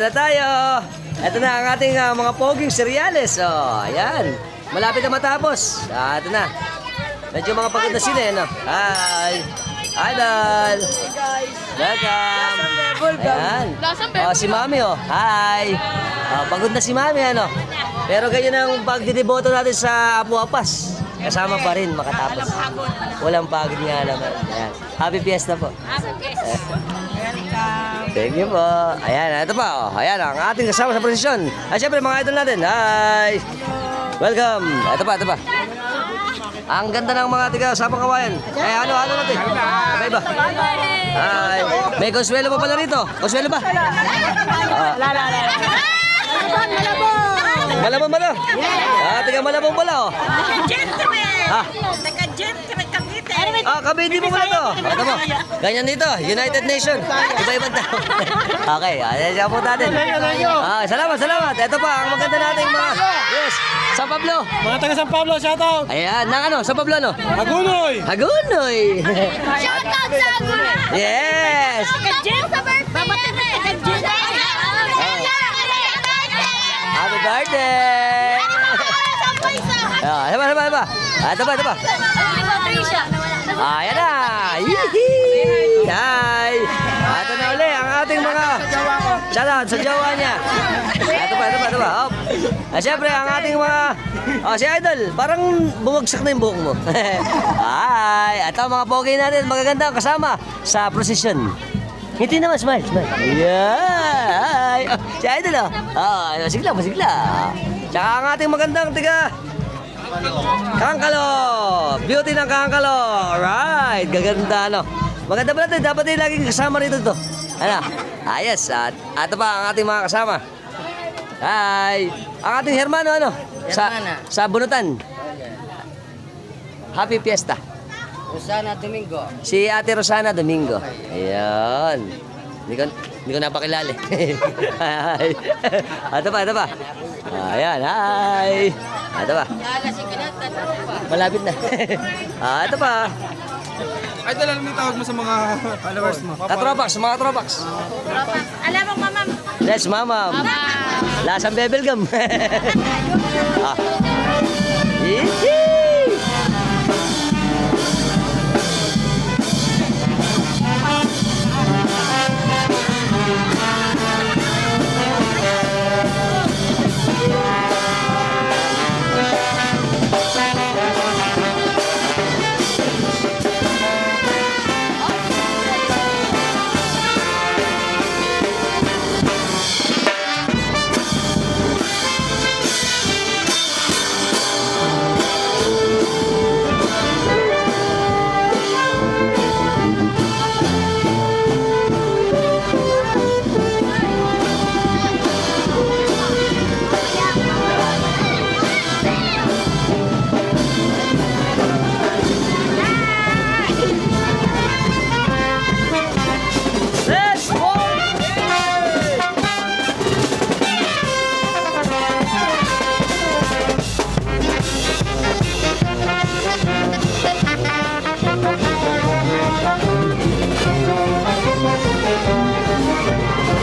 Na tayo. Ito na ang ating mga poging cereales. Oh, ayan. Malapit na matapos. Ito na. Medyo mga pagod na sila, no? Hi. Idol. Hey guys. Welcome. Ayan. Oh, si Mami, oh. Hi. Oh, pagod na si Mami, ano? Pero ganyan ang pagdidiboto natin sa Apu-Apas. Kasama pa rin makatapos. Walang pagod nga naman. Ayan. Happy Fiesta po. Thank you po. Ayan, ito pa. Oh. Ayan, ang ating kasama sa prosesyon. Ay, syempre, mga idol natin. Hi. Welcome. Ito pa, ito pa. Ang ganda ng mga tiga sa kawayan. Eh, ano natin? Iba. Hi. May Consuelo pa pala rito. Consuelo ba? Malabon ba na? Tiga malabon pala, oh. Ha? Kabindi mo pala to. Ito mo. Ganyan dito. United Nation. Iba-ibang tao. Okay. Ayan siya po natin. Salamat. Ito pa. Ang maganda nating mga... Yes. San Pablo. Mga taga San Pablo, shoutout! Ayan. Nang ano? San Pablo, ano? Hagunoy! Hagunoy. Shoutout sa Aguna. Yes. Kajin sa birthday. Kajin. Happy birthday. Iba. Ito pa. Ayan na! Yee! Hi! Ito na uli ang ating mga shoutout sa jowa niya. Ito pa. Siyempre, ang ating mga... si Idol, parang bumagsak na yung buhok mo. Hi! Ito mga pogi natin, magaganda kasama sa prosesyon. Ngiti naman, smile. Yeah! Hi! Si Idol, masigla. Tsaka ang ating magandang tiga... Kangkalo! Beauty ng Kangkalo! Alright! Gaganda, no? Maganda pala ito. Dapat din laging kasama rito ito. Ano? Yes. At ito pa ang ating mga kasama. Hi! Ang ating hermano, ano? Sa Bunutan. Happy Fiesta. Rosana Domingo. Si Ate Rosana Domingo. Ayan. Hindi ko napakilala. Hi! Ito pa. Ayan, hi! Ito pa. Malapit na. Ito pa. Ay, alam mo tawag mo sa mga followers mo. Mga tropax. Alam mo, mama. Yes, mama. Lasang bebelgum. Yee!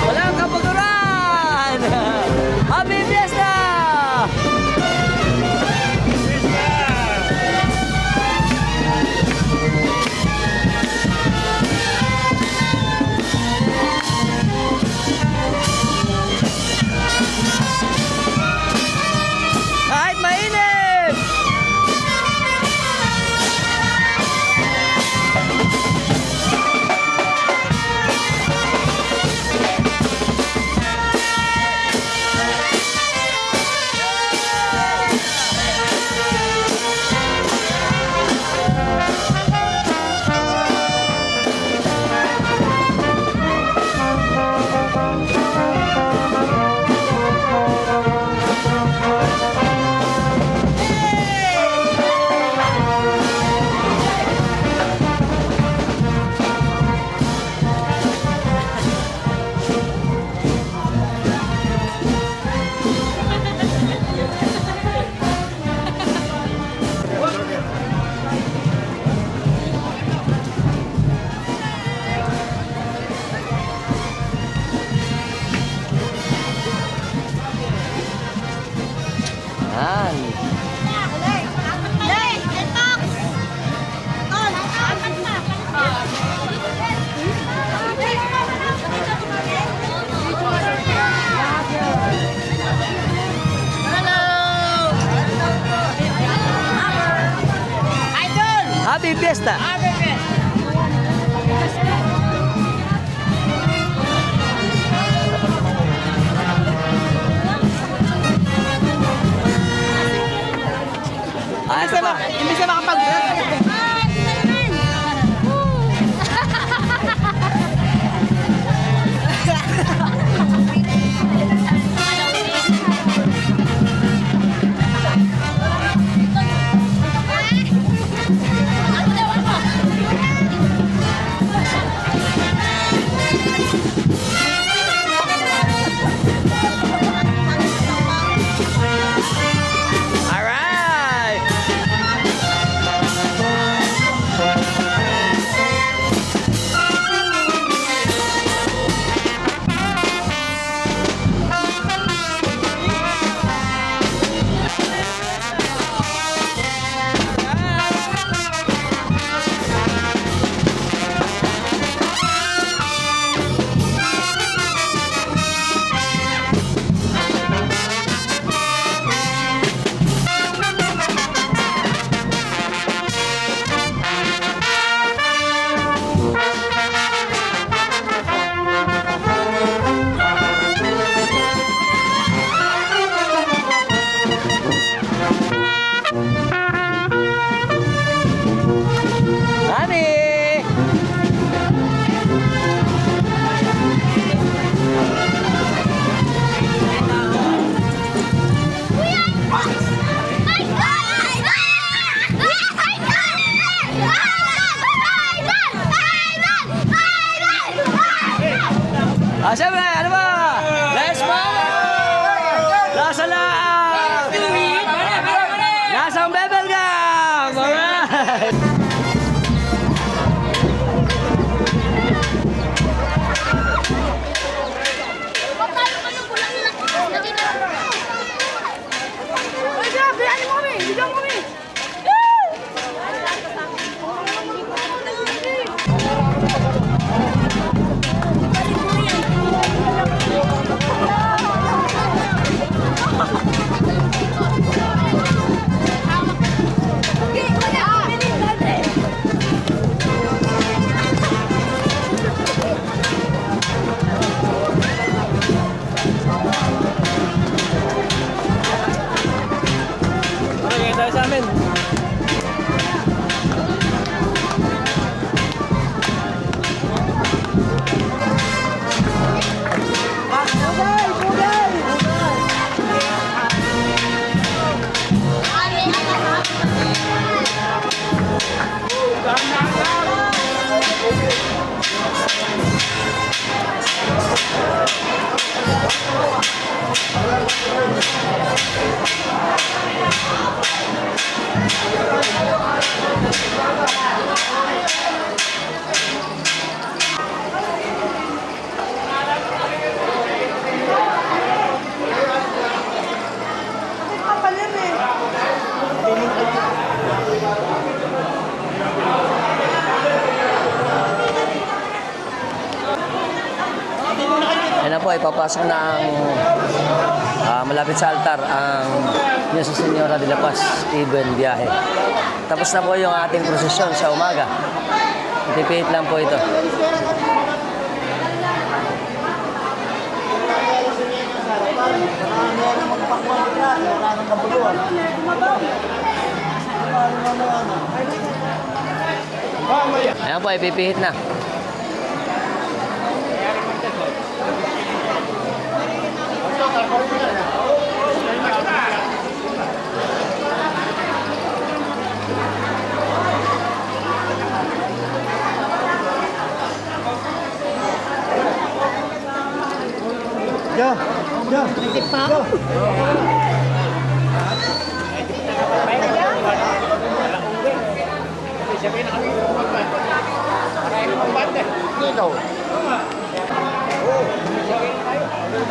Walang kaputuran! Happy Fiesta! Kahit mainit! Yan. Happy Fiesta! Ah, ito pa. Hindi siya makapag-vlog. Alright! Honey! Ah, siyempre, ano ba? Let's go! Nasa laang! Nasang bebel gum! Alright! Ano tayo sa amin? Ayan na po, ipapasok na ang malapit sa altar ang Nuestra Señora de la Paz Ibon Biyahe. Tapos na po yung ating prosesyon sa umaga. Tipit lang po ito. Ayan po, ipipihit na.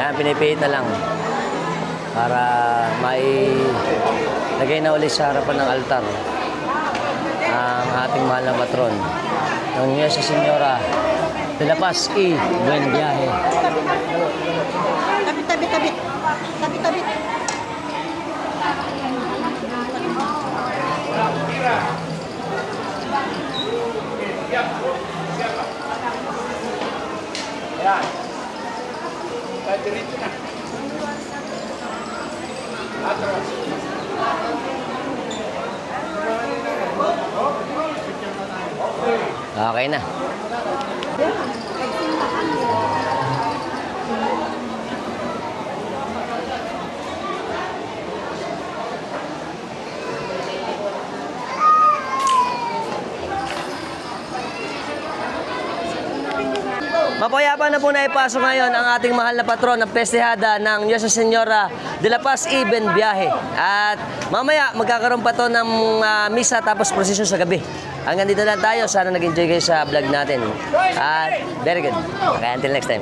Ayan, pinipihit na lang. para lagay na ulit sa harapan ng altar ang ating mahal na patron ng Nuestra Señora de la Paz y Buen Viaje. Tabi. Okay na. Mapayapa na po na ipasok ngayon ang ating mahal na patron ng pestihada ng Nuestra Señora de la Paz y Buen Viaje. At mamaya magkakaroon pa to ng misa tapos prosesyon sa gabi. Hanggang dito lang tayo. Sana nag-enjoy kayo sa vlog natin. At very good. Okay, until next time.